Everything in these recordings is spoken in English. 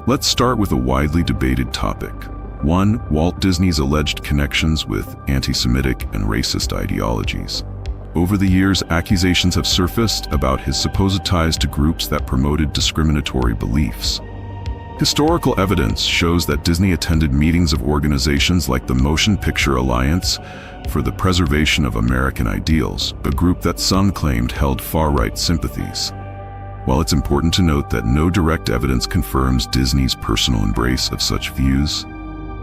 Let's start with a widely debated topic. 1. Walt Disney's alleged connections with anti-Semitic and racist ideologies. Over the years, accusations have surfaced about his supposed ties to groups that promoted discriminatory beliefs. Historical evidence shows that Disney attended meetings of organizations like the Motion Picture Alliance for the Preservation of American Ideals, a group that some claimed held far-right sympathies. While it's important to note that no direct evidence confirms Disney's personal embrace of such views,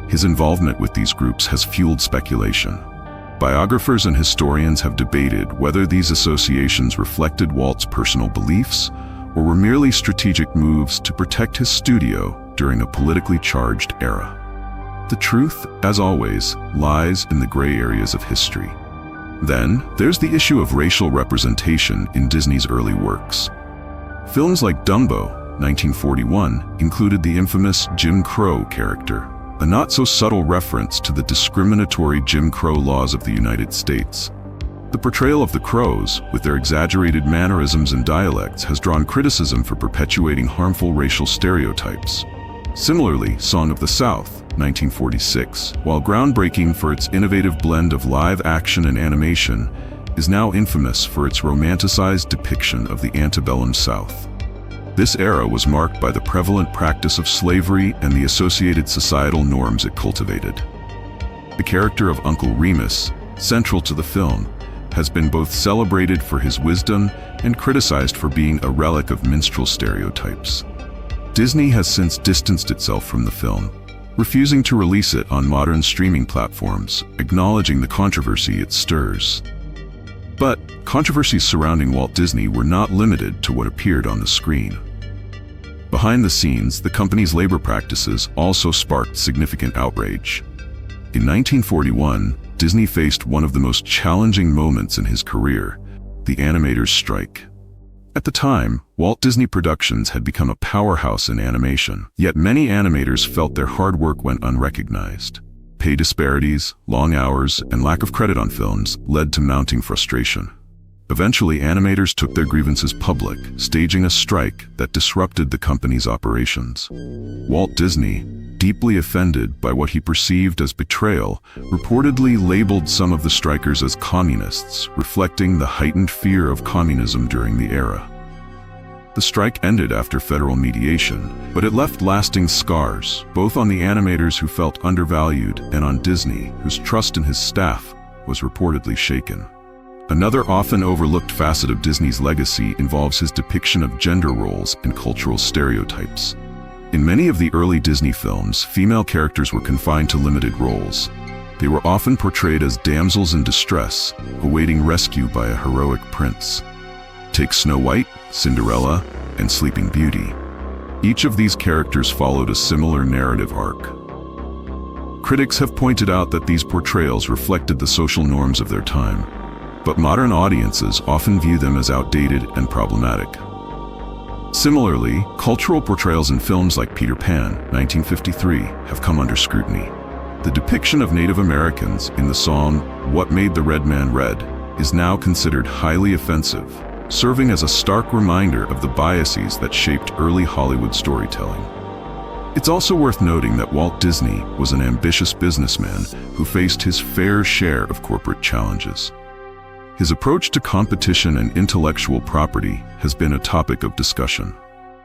his involvement with these groups has fueled speculation. Biographers and historians have debated whether these associations reflected Walt's personal beliefs or were merely strategic moves to protect his studio during a politically charged era. The truth, as always, lies in the gray areas of history. Then, there's the issue of racial representation in Disney's early works. Films like Dumbo, 1941, included the infamous Jim Crow character, a not-so-subtle reference to the discriminatory Jim Crow laws of the United States. The portrayal of the Crows, with their exaggerated mannerisms and dialects, has drawn criticism for perpetuating harmful racial stereotypes. Similarly, Song of the South, 1946, while groundbreaking for its innovative blend of live action and animation, is now infamous for its romanticized depiction of the antebellum South. This era was marked by the prevalent practice of slavery and the associated societal norms it cultivated. The character of Uncle Remus, central to the film, has been both celebrated for his wisdom and criticized for being a relic of minstrel stereotypes. Disney has since distanced itself from the film, refusing to release it on modern streaming platforms, acknowledging the controversy it stirs. But controversies surrounding Walt Disney were not limited to what appeared on the screen. Behind the scenes, the company's labor practices also sparked significant outrage. In 1941, Disney faced one of the most challenging moments in his career, the animators' strike. At the time, Walt Disney Productions had become a powerhouse in animation, yet many animators felt their hard work went unrecognized. Pay disparities, long hours, and lack of credit on films led to mounting frustration. Eventually, animators took their grievances public, staging a strike that disrupted the company's operations. Walt Disney, deeply offended by what he perceived as betrayal, reportedly labeled some of the strikers as communists, reflecting the heightened fear of communism during the era. The strike ended after federal mediation, but it left lasting scars, both on the animators who felt undervalued and on Disney, whose trust in his staff was reportedly shaken. Another often overlooked facet of Disney's legacy involves his depiction of gender roles and cultural stereotypes. In many of the early Disney films, female characters were confined to limited roles. They were often portrayed as damsels in distress, awaiting rescue by a heroic prince. Take Snow White, Cinderella, and Sleeping Beauty. Each of these characters followed a similar narrative arc. Critics have pointed out that these portrayals reflected the social norms of their time, but modern audiences often view them as outdated and problematic. Similarly, cultural portrayals in films like Peter Pan, 1953, have come under scrutiny. The depiction of Native Americans in the song "What Made the Red Man Red" is now considered highly offensive, serving as a stark reminder of the biases that shaped early Hollywood storytelling. It's also worth noting that Walt Disney was an ambitious businessman who faced his fair share of corporate challenges. His approach to competition and intellectual property has been a topic of discussion.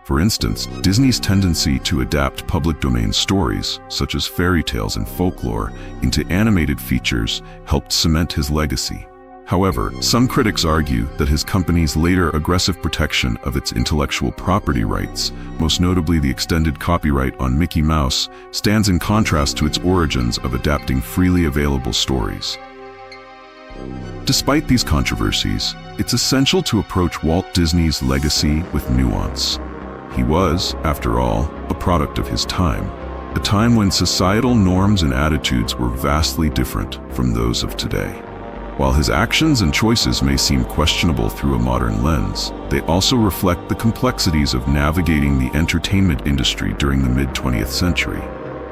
For instance, Disney's tendency to adapt public domain stories, such as fairy tales and folklore, into animated features helped cement his legacy. However, some critics argue that his company's later aggressive protection of its intellectual property rights, most notably the extended copyright on Mickey Mouse, stands in contrast to its origins of adapting freely available stories. Despite these controversies, it's essential to approach Walt Disney's legacy with nuance. He was, after all, a product of his time, a time when societal norms and attitudes were vastly different from those of today. While his actions and choices may seem questionable through a modern lens, they also reflect the complexities of navigating the entertainment industry during the mid-20th century.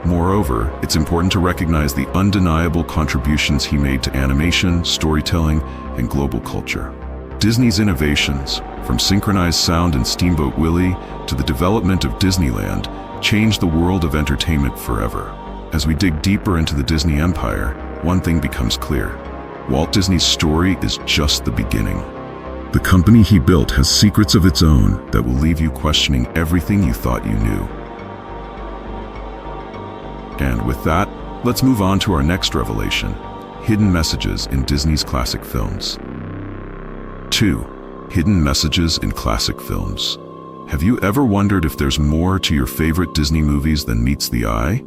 Moreover, it's important to recognize the undeniable contributions he made to animation, storytelling, and global culture. Disney's innovations, from synchronized sound in Steamboat Willie to the development of Disneyland, changed the world of entertainment forever. As we dig deeper into the Disney empire, one thing becomes clear. Walt Disney's story is just the beginning. The company he built has secrets of its own that will leave you questioning everything you thought you knew. And with that, let's move on to our next revelation: hidden messages in Disney's classic films. 2. Hidden messages in classic films. Have you ever wondered if there's more to your favorite Disney movies than meets the eye?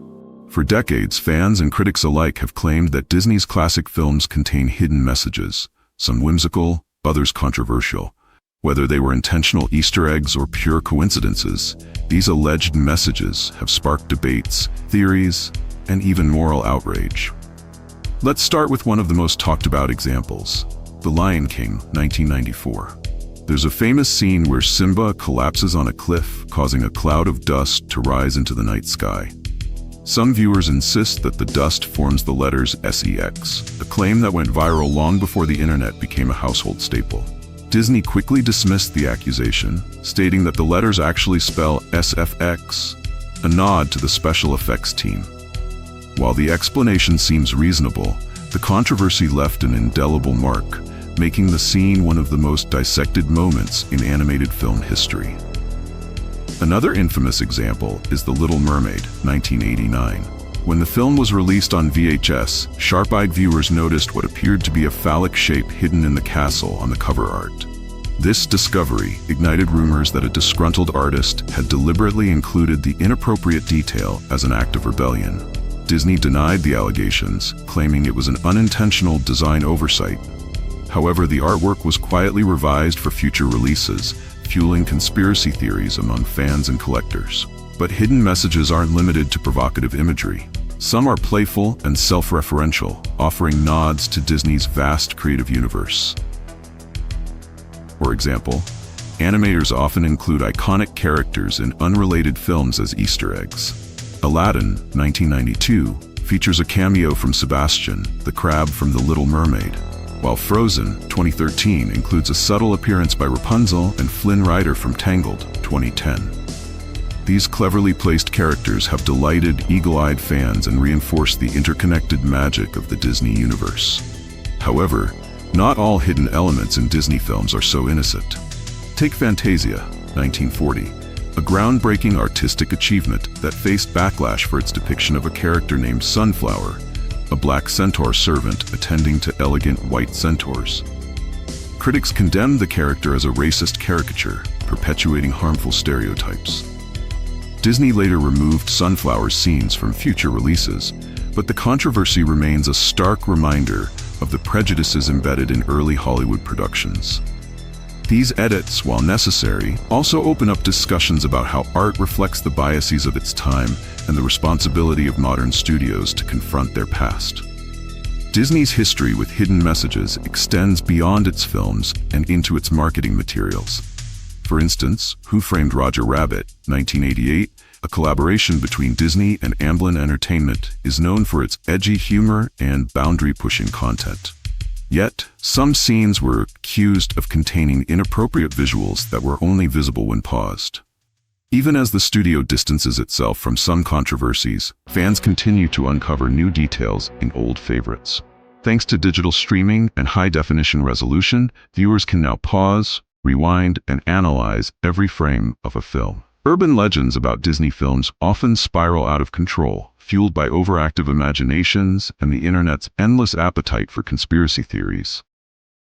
For decades, fans and critics alike have claimed that Disney's classic films contain hidden messages, some whimsical, others controversial. Whether they were intentional Easter eggs or pure coincidences, these alleged messages have sparked debates, theories, and even moral outrage. Let's start with one of the most talked about examples: The Lion King, 1994. There's a famous scene where Simba collapses on a cliff, causing a cloud of dust to rise into the night sky. Some viewers insist that the dust forms the letters SEX, a claim that went viral long before the internet became a household staple. Disney quickly dismissed the accusation, stating that the letters actually spell SFX, a nod to the special effects team. While the explanation seems reasonable, the controversy left an indelible mark, making the scene one of the most dissected moments in animated film history. Another infamous example is The Little Mermaid, 1989. When the film was released on VHS, sharp-eyed viewers noticed what appeared to be a phallic shape hidden in the castle on the cover art. This discovery ignited rumors that a disgruntled artist had deliberately included the inappropriate detail as an act of rebellion. Disney denied the allegations, claiming it was an unintentional design oversight. However, the artwork was quietly revised for future releases, fueling conspiracy theories among fans and collectors. But hidden messages aren't limited to provocative imagery. Some are playful and self-referential, offering nods to Disney's vast creative universe. For example, animators often include iconic characters in unrelated films as Easter eggs. Aladdin, 1992, features a cameo from Sebastian, the crab from The Little Mermaid, while Frozen, 2013, includes a subtle appearance by Rapunzel and Flynn Rider from Tangled, 2010. These cleverly placed characters have delighted eagle-eyed fans and reinforced the interconnected magic of the Disney universe. However, not all hidden elements in Disney films are so innocent. Take Fantasia, 1940, a groundbreaking artistic achievement that faced backlash for its depiction of a character named Sunflower, a black centaur servant attending to elegant white centaurs. Critics condemned the character as a racist caricature, perpetuating harmful stereotypes. Disney later removed Sunflower's scenes from future releases, but the controversy remains a stark reminder of the prejudices embedded in early Hollywood productions. These edits, while necessary, also open up discussions about how art reflects the biases of its time and the responsibility of modern studios to confront their past. Disney's history with hidden messages extends beyond its films and into its marketing materials. For instance, Who Framed Roger Rabbit, 1988, a collaboration between Disney and Amblin Entertainment, is known for its edgy humor and boundary-pushing content. Yet, some scenes were accused of containing inappropriate visuals that were only visible when paused. Even as the studio distances itself from some controversies, fans continue to uncover new details in old favorites. Thanks to digital streaming and high-definition resolution, viewers can now pause, rewind, and analyze every frame of a film. Urban legends about Disney films often spiral out of control, fueled by overactive imaginations and the internet's endless appetite for conspiracy theories.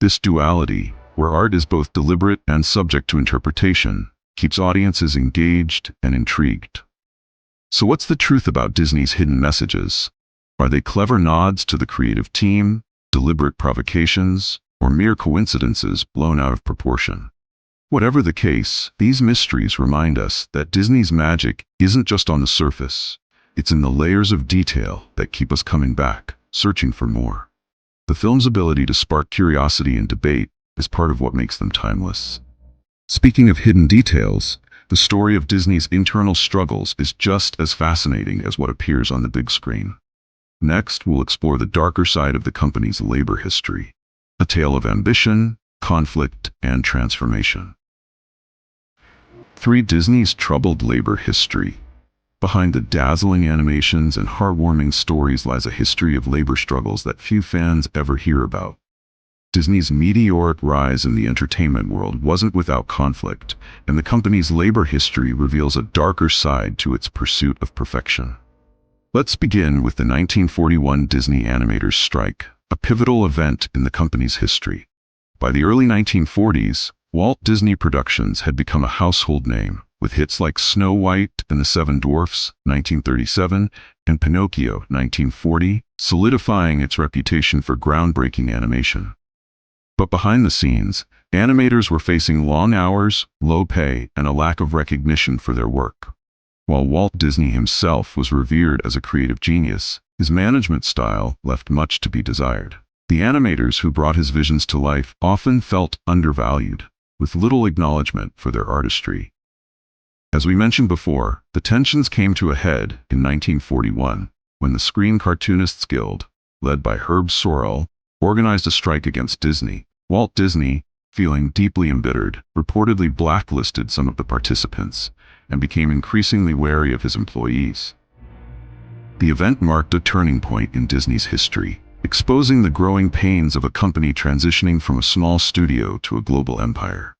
This duality, where art is both deliberate and subject to interpretation, keeps audiences engaged and intrigued. So what's the truth about Disney's hidden messages? Are they clever nods to the creative team, deliberate provocations, or mere coincidences blown out of proportion? Whatever the case, these mysteries remind us that Disney's magic isn't just on the surface. It's in the layers of detail that keep us coming back, searching for more. The film's ability to spark curiosity and debate is part of what makes them timeless. Speaking of hidden details, the story of Disney's internal struggles is just as fascinating as what appears on the big screen. Next, we'll explore the darker side of the company's labor history, a tale of ambition, conflict, and transformation. 3. Disney's troubled labor history. Behind the dazzling animations and heartwarming stories lies a history of labor struggles that few fans ever hear about. Disney's meteoric rise in the entertainment world wasn't without conflict, and the company's labor history reveals a darker side to its pursuit of perfection. Let's begin with the 1941 Disney Animators strike, a pivotal event in the company's history. By the early 1940s, Walt Disney Productions had become a household name, with hits like Snow White and the Seven Dwarfs, 1937, and Pinocchio, 1940, solidifying its reputation for groundbreaking animation. But behind the scenes, animators were facing long hours, low pay, and a lack of recognition for their work. While Walt Disney himself was revered as a creative genius, his management style left much to be desired. The animators who brought his visions to life often felt undervalued, with little acknowledgement for their artistry. As we mentioned before, the tensions came to a head in 1941, when the Screen Cartoonists Guild, led by Herb Sorrell, organized a strike against Disney. Walt Disney, feeling deeply embittered, reportedly blacklisted some of the participants and became increasingly wary of his employees. The event marked a turning point in Disney's history, exposing the growing pains of a company transitioning from a small studio to a global empire.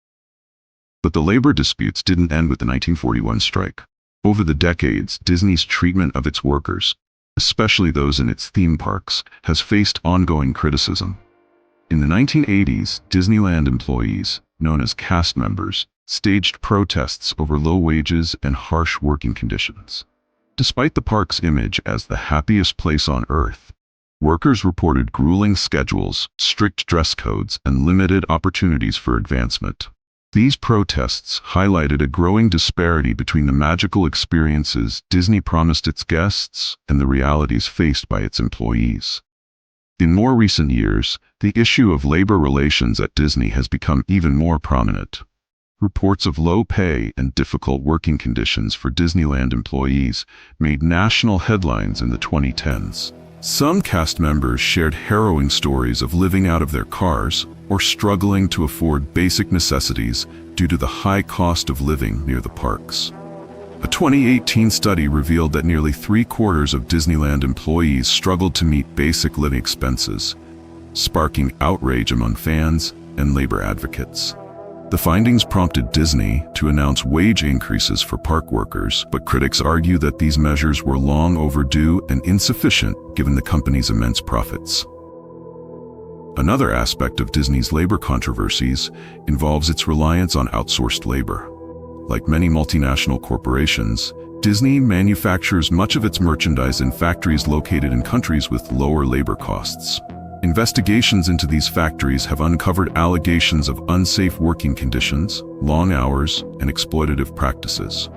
But the labor disputes didn't end with the 1941 strike. Over the decades, Disney's treatment of its workers, especially those in its theme parks, has faced ongoing criticism. In the 1980s, Disneyland employees, known as cast members, staged protests over low wages and harsh working conditions. Despite the park's image as the happiest place on earth, workers reported grueling schedules, strict dress codes, and limited opportunities for advancement. These protests highlighted a growing disparity between the magical experiences Disney promised its guests and the realities faced by its employees. In more recent years, the issue of labor relations at Disney has become even more prominent. Reports of low pay and difficult working conditions for Disneyland employees made national headlines in the 2010s. Some cast members shared harrowing stories of living out of their cars or struggling to afford basic necessities due to the high cost of living near the parks. A 2018 study revealed that nearly 3/4 of Disneyland employees struggled to meet basic living expenses, sparking outrage among fans and labor advocates. The findings prompted Disney to announce wage increases for park workers, but critics argue that these measures were long overdue and insufficient given the company's immense profits. Another aspect of Disney's labor controversies involves its reliance on outsourced labor. Like many multinational corporations, Disney manufactures much of its merchandise in factories located in countries with lower labor costs. Investigations into these factories have uncovered allegations of unsafe working conditions, long hours, and exploitative practices.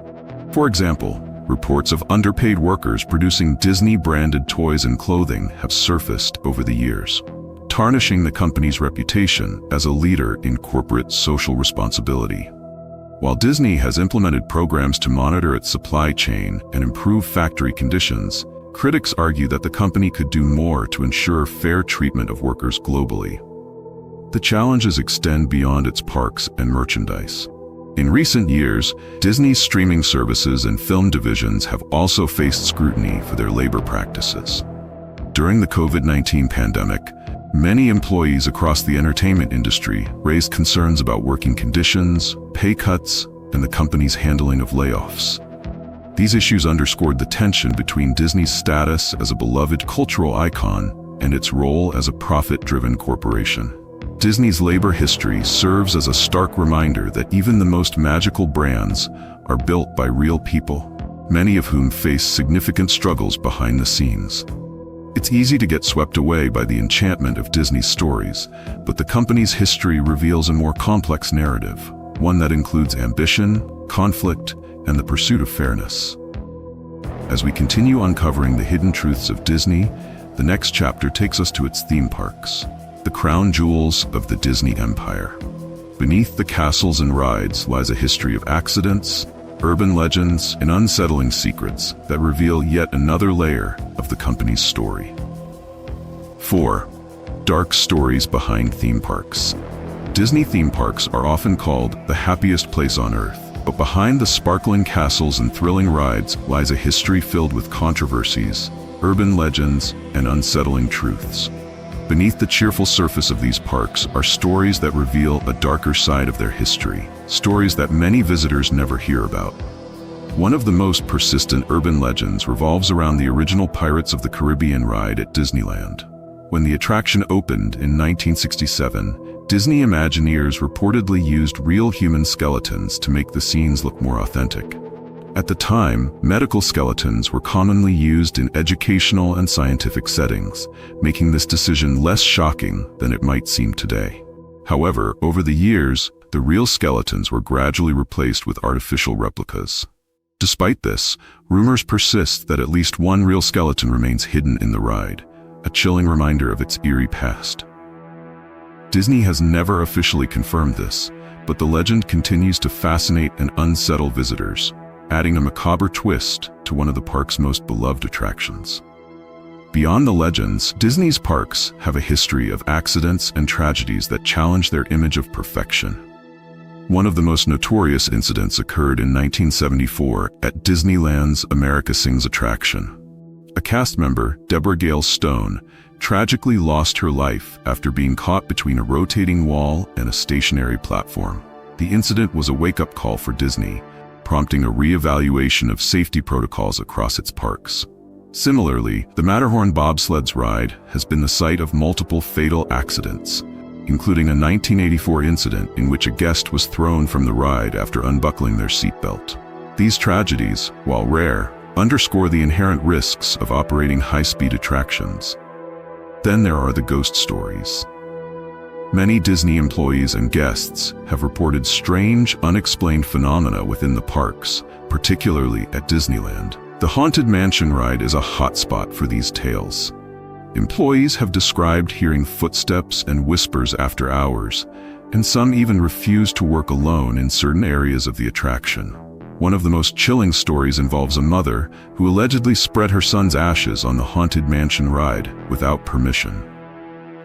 For example, reports of underpaid workers producing Disney-branded toys and clothing have surfaced over the years, tarnishing the company's reputation as a leader in corporate social responsibility. While Disney has implemented programs to monitor its supply chain and improve factory conditions, critics argue that the company could do more to ensure fair treatment of workers globally. The challenges extend beyond its parks and merchandise. In recent years, Disney's streaming services and film divisions have also faced scrutiny for their labor practices. During the COVID-19 pandemic, many employees across the entertainment industry raised concerns about working conditions, pay cuts, and the company's handling of layoffs. These issues underscored the tension between Disney's status as a beloved cultural icon and its role as a profit-driven corporation. Disney's labor history serves as a stark reminder that even the most magical brands are built by real people, many of whom face significant struggles behind the scenes. It's easy to get swept away by the enchantment of Disney's stories, but the company's history reveals a more complex narrative, one that includes ambition, conflict, and the pursuit of fairness. As we continue uncovering the hidden truths of Disney, the next chapter takes us to its theme parks, the crown jewels of the Disney empire. Beneath the castles and rides lies a history of accidents, urban legends, and unsettling secrets that reveal yet another layer of the company's story. 4. Dark stories behind theme parks. Disney theme parks are often called the happiest place on earth, But behind the sparkling castles and thrilling rides lies a history filled with controversies, urban legends, and unsettling truths. Beneath the cheerful surface of these parks are stories that reveal a darker side of their history, stories that many visitors never hear about. One of the most persistent urban legends revolves around the original Pirates of the Caribbean ride at Disneyland. When the attraction opened in 1967, Disney Imagineers reportedly used real human skeletons to make the scenes look more authentic. At the time, medical skeletons were commonly used in educational and scientific settings, making this decision less shocking than it might seem today. However, over the years, the real skeletons were gradually replaced with artificial replicas. Despite this, rumors persist that at least one real skeleton remains hidden in the ride, a chilling reminder of its eerie past. Disney has never officially confirmed this, but the legend continues to fascinate and unsettle visitors, adding a macabre twist to one of the park's most beloved attractions. Beyond the legends, Disney's parks have a history of accidents and tragedies that challenge their image of perfection. One of the most notorious incidents occurred in 1974 at Disneyland's America Sings attraction. A cast member, Deborah Gale Stone, tragically lost her life after being caught between a rotating wall and a stationary platform. The incident was a wake-up call for Disney, prompting a re-evaluation of safety protocols across its parks. Similarly, the Matterhorn bobsleds ride has been the site of multiple fatal accidents, including a 1984 incident in which a guest was thrown from the ride after unbuckling their seatbelt. These tragedies, while rare, underscore the inherent risks of operating high-speed attractions. Then there are the ghost stories. Many Disney employees and guests have reported strange, unexplained phenomena within the parks, particularly at Disneyland. The Haunted Mansion ride is a hotspot for these tales. Employees have described hearing footsteps and whispers after hours, and some even refuse to work alone in certain areas of the attraction. One of the most chilling stories involves a mother who allegedly spread her son's ashes on the Haunted Mansion ride without permission.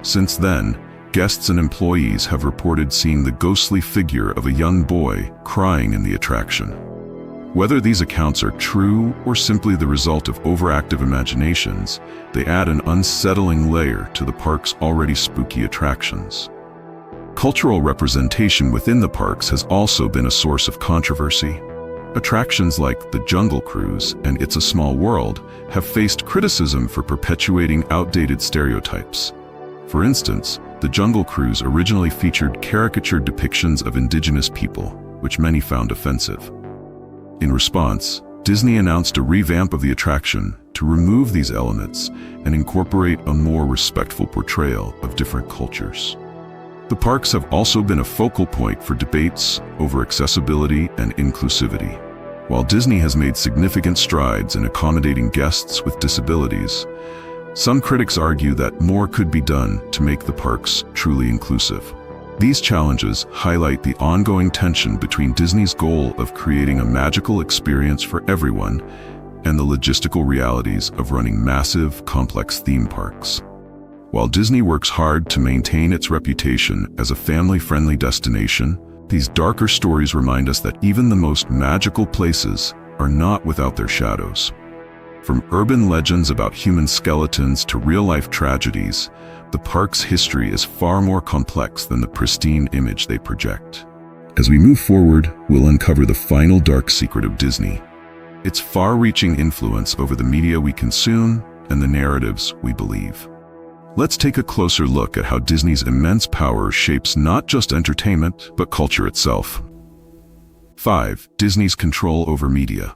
Since then, guests and employees have reported seeing the ghostly figure of a young boy crying in the attraction. Whether these accounts are true or simply the result of overactive imaginations, they add an unsettling layer to the park's already spooky attractions. Cultural representation within the parks has also been a source of controversy. Attractions like the Jungle Cruise and It's a Small World have faced criticism for perpetuating outdated stereotypes. For instance, the Jungle Cruise originally featured caricatured depictions of indigenous people, which many found offensive. In response, Disney announced a revamp of the attraction to remove these elements and incorporate a more respectful portrayal of different cultures. The parks have also been a focal point for debates over accessibility and inclusivity. While Disney has made significant strides in accommodating guests with disabilities, some critics argue that more could be done to make the parks truly inclusive. These challenges highlight the ongoing tension between Disney's goal of creating a magical experience for everyone and the logistical realities of running massive, complex theme parks. While Disney works hard to maintain its reputation as a family-friendly destination, these darker stories remind us that even the most magical places are not without their shadows. From urban legends about human skeletons to real-life tragedies, the park's history is far more complex than the pristine image they project. As we move forward, we'll uncover the final dark secret of Disney, its far-reaching influence over the media we consume and the narratives we believe. Let's take a closer look at how Disney's immense power shapes not just entertainment, but culture itself. 5. Disney's control over media.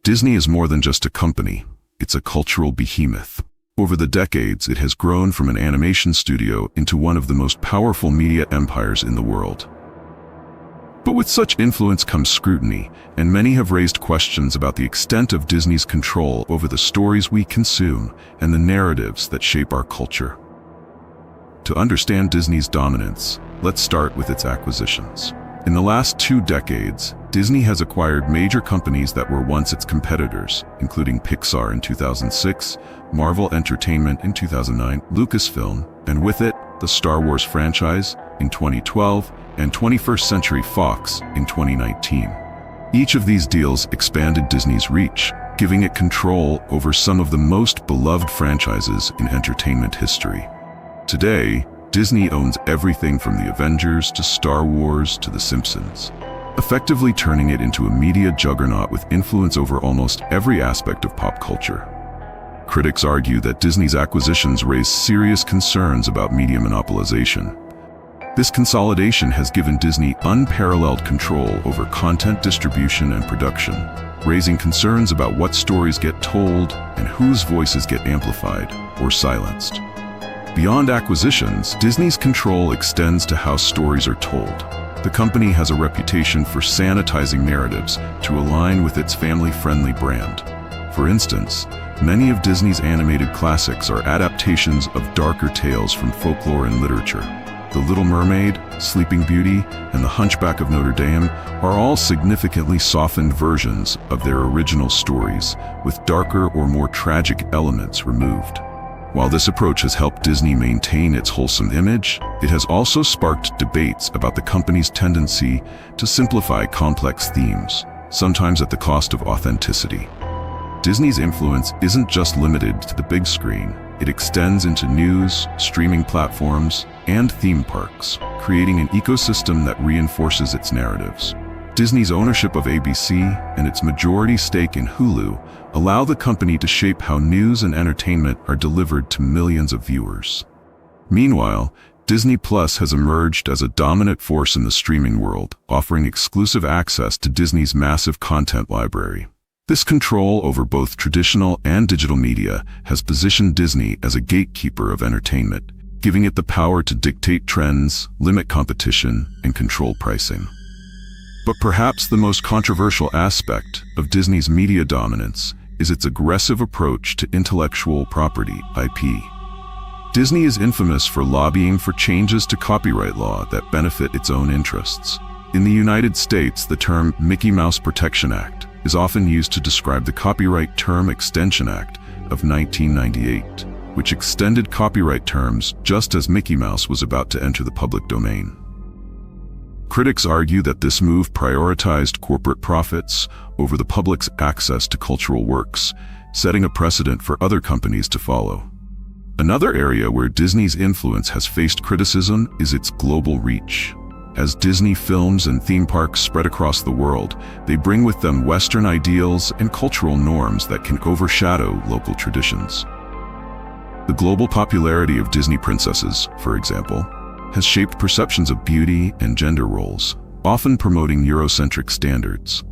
Disney is more than just a company, it's a cultural behemoth. Over the decades, it has grown from an animation studio into one of the most powerful media empires in the world. But with such influence comes scrutiny, and many have raised questions about the extent of Disney's control over the stories we consume and the narratives that shape our culture. To understand Disney's dominance, let's start with its acquisitions. In the last 2 decades, Disney has acquired major companies that were once its competitors, including Pixar in 2006, Marvel Entertainment in 2009, Lucasfilm, and with it, the Star Wars franchise in 2012, and 21st Century Fox in 2019. Each of these deals expanded Disney's reach, giving it control over some of the most beloved franchises in entertainment history. Today, Disney owns everything from the Avengers to Star Wars to The Simpsons, effectively turning it into a media juggernaut with influence over almost every aspect of pop culture. Critics argue that Disney's acquisitions raise serious concerns about media monopolization. This consolidation has given Disney unparalleled control over content distribution and production, raising concerns about what stories get told and whose voices get amplified or silenced. Beyond acquisitions, Disney's control extends to how stories are told. The company has a reputation for sanitizing narratives to align with its family-friendly brand. For instance, many of Disney's animated classics are adaptations of darker tales from folklore and literature. The Little Mermaid, Sleeping Beauty, and The Hunchback of Notre Dame are all significantly softened versions of their original stories, with darker or more tragic elements removed. While this approach has helped Disney maintain its wholesome image, it has also sparked debates about the company's tendency to simplify complex themes, sometimes at the cost of authenticity. Disney's influence isn't just limited to the big screen. It extends into news, streaming platforms, and theme parks, creating an ecosystem that reinforces its narratives. Disney's ownership of ABC and its majority stake in Hulu allow the company to shape how news and entertainment are delivered to millions of viewers. Meanwhile, Disney Plus has emerged as a dominant force in the streaming world, offering exclusive access to Disney's massive content library. This control over both traditional and digital media has positioned Disney as a gatekeeper of entertainment, giving it the power to dictate trends, limit competition, and control pricing. But perhaps the most controversial aspect of Disney's media dominance is its aggressive approach to intellectual property, IP. Disney is infamous for lobbying for changes to copyright law that benefit its own interests. In the United States, the term Mickey Mouse Protection Act is often used to describe the Copyright Term Extension Act of 1998, which extended copyright terms just as Mickey Mouse was about to enter the public domain. Critics argue that this move prioritized corporate profits over the public's access to cultural works, setting a precedent for other companies to follow. Another area where Disney's influence has faced criticism is its global reach. As Disney films and theme parks spread across the world, they bring with them Western ideals and cultural norms that can overshadow local traditions. The global popularity of Disney princesses, for example, has shaped perceptions of beauty and gender roles, often promoting Eurocentric standards.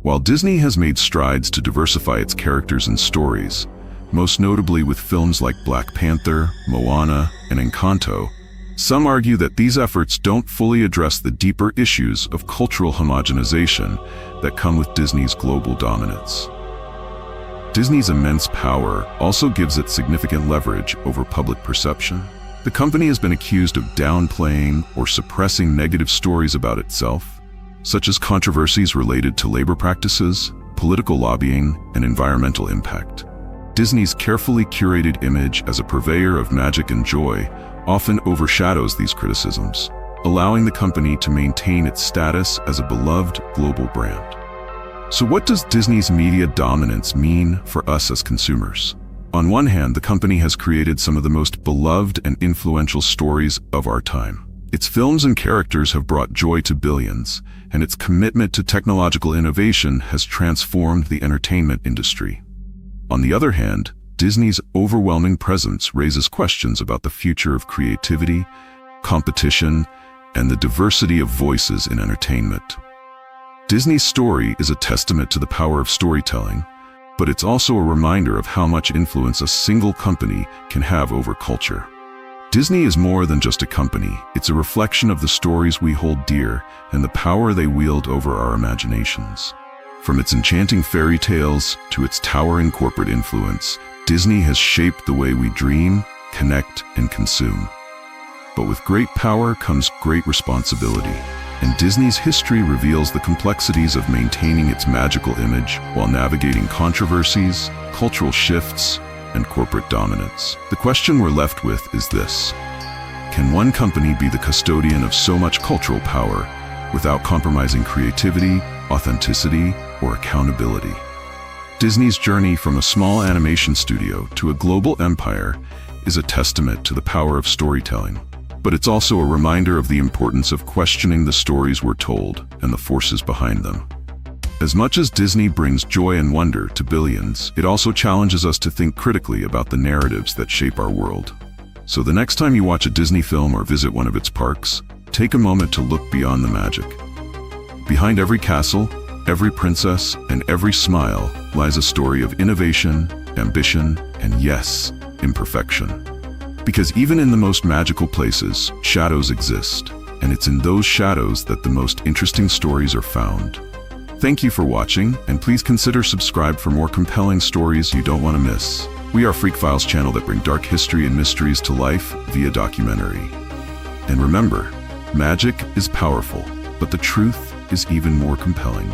While Disney has made strides to diversify its characters and stories, most notably with films like Black Panther, Moana, and Encanto, some argue that these efforts don't fully address the deeper issues of cultural homogenization that come with Disney's global dominance. Disney's immense power also gives it significant leverage over public perception. The company has been accused of downplaying or suppressing negative stories about itself, such as controversies related to labor practices, political lobbying, and environmental impact. Disney's carefully curated image as a purveyor of magic and joy often overshadows these criticisms, allowing the company to maintain its status as a beloved global brand. So what does Disney's media dominance mean for us as consumers? On one hand, the company has created some of the most beloved and influential stories of our time. Its films and characters have brought joy to billions, and its commitment to technological innovation has transformed the entertainment industry. On the other hand, Disney's overwhelming presence raises questions about the future of creativity, competition, and the diversity of voices in entertainment. Disney's story is a testament to the power of storytelling, but it's also a reminder of how much influence a single company can have over culture. Disney is more than just a company. It's a reflection of the stories we hold dear and the power they wield over our imaginations. From its enchanting fairy tales to its towering corporate influence, Disney has shaped the way we dream, connect, and consume. But with great power comes great responsibility, and Disney's history reveals the complexities of maintaining its magical image while navigating controversies, cultural shifts, and corporate dominance. The question we're left with is this: can one company be the custodian of so much cultural power without compromising creativity, authenticity, or accountability. Disney's journey from a small animation studio to a global empire is a testament to the power of storytelling. But it's also a reminder of the importance of questioning the stories we're told and the forces behind them. As much as Disney brings joy and wonder to billions, it also challenges us to think critically about the narratives that shape our world. So the next time you watch a Disney film or visit one of its parks, take a moment to look beyond the magic. Behind every castle, every princess, and every smile lies a story of innovation, ambition, and yes, imperfection. Because even in the most magical places, shadows exist, and it's in those shadows that the most interesting stories are found. Thank you for watching, and please consider subscribe for more compelling stories you don't want to miss. We are Freak Files channel that bring dark history and mysteries to life via documentary. And remember, magic is powerful, but the truth is even more compelling.